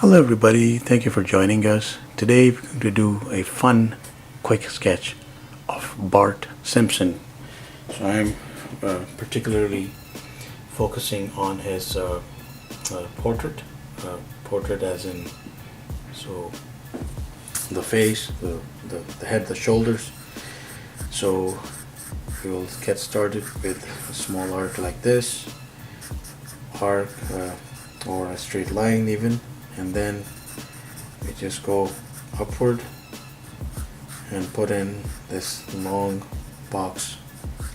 Hello everybody, thank you for joining us. Today we're going to do a fun, quick sketch of Bart Simpson. So I'm particularly focusing on his portrait. Portrait as in, so the face, the head, the shoulders. So we'll get started with a small arc like this, arc or a straight line even. And then we just go upward and put in this long box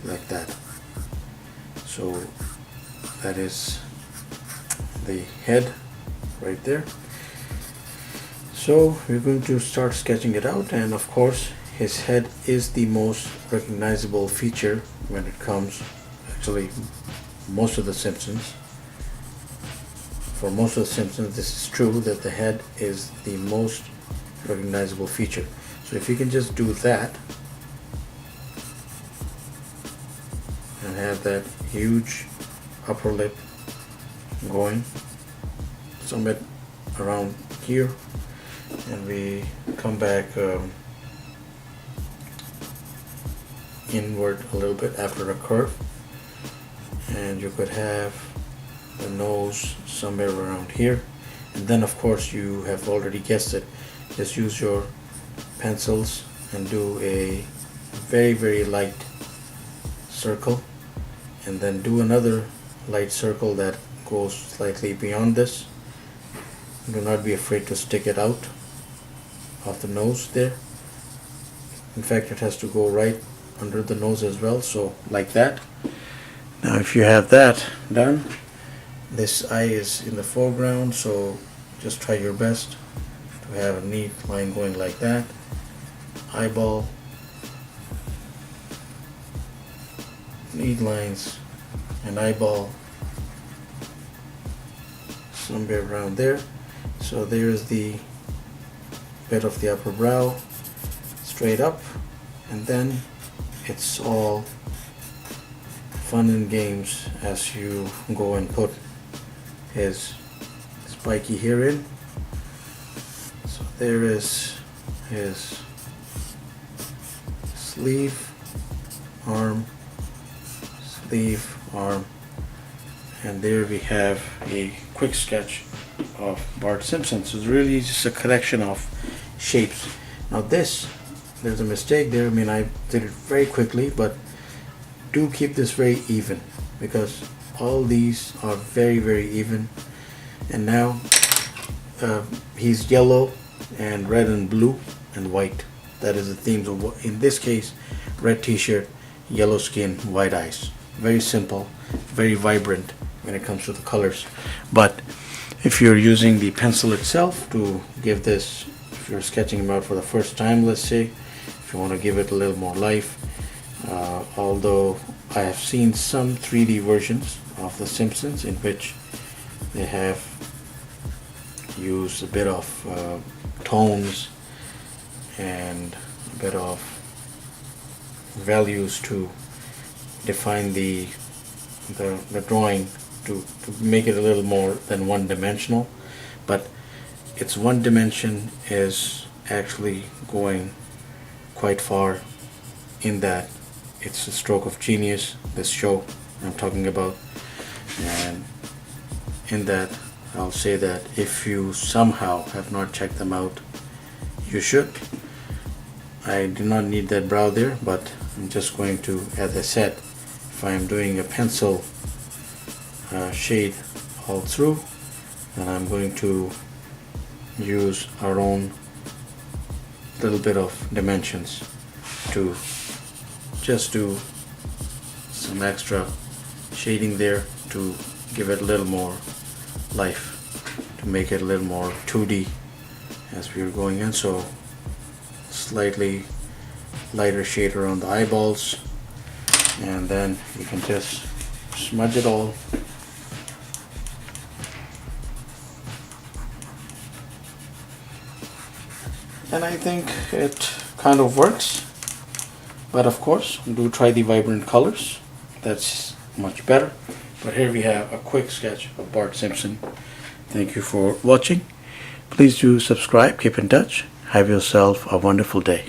like that. So that is the head right there. So we're going to start sketching it out, and of course his head is the most recognizable feature when it comes, actually most of the Simpsons. For most of the Simpsons, this is true, that the head is the most recognizable feature. So if you can just do that and have that huge upper lip going somewhat around here, and we come back inward a little bit after a curve, and you could have the nose somewhere around here. And then of course, you have already guessed it, just use your pencils and do a very light circle, and then do another light circle that goes slightly beyond this. Do not be afraid to stick it out of the nose there. In fact, it has to go right under the nose as well, so like that. Now if you have that done, this eye is in the foreground, so just try your best to have a neat line going like that. Eyeball, neat lines, and eyeball somewhere around there. So there's the bit of the upper brow straight up, and then it's all fun and games as you go and put his spiky hair in. So there is his sleeve, arm, and there we have a quick sketch of Bart Simpson. So it's really just a collection of shapes. Now there's a mistake there. I mean, I did it very quickly, but do keep this very even, because all these are very even. And now he's yellow and red and blue and white. That is the themes of, in this case, red t-shirt, yellow skin, white eyes. Very simple, very vibrant when it comes to the colors. But if you're using the pencil itself to give this, if you're sketching him out for the first time, let's say, if you want to give it a little more life, although I have seen some 3D versions of The Simpsons in which they have used a bit of tones and a bit of values to define the drawing, to make it a little more than one-dimensional. But its one dimension is actually going quite far, in that it's a stroke of genius, this show I'm talking about. And in that, I'll say that if you somehow have not checked them out, you should. I do not need that brow there, but I'm just going to, as I said, if I'm doing a pencil shade all through, then I'm going to use our own little bit of dimensions to just do some extra shading there to give it a little more life, to make it a little more 2D as we're going in. So slightly lighter shade around the eyeballs, and then you can just smudge it all. And I think it kind of works. But of course, do try the vibrant colors. That's much better. But here we have a quick sketch of Bart Simpson. Thank you for watching. Please do subscribe, keep in touch. Have yourself a wonderful day.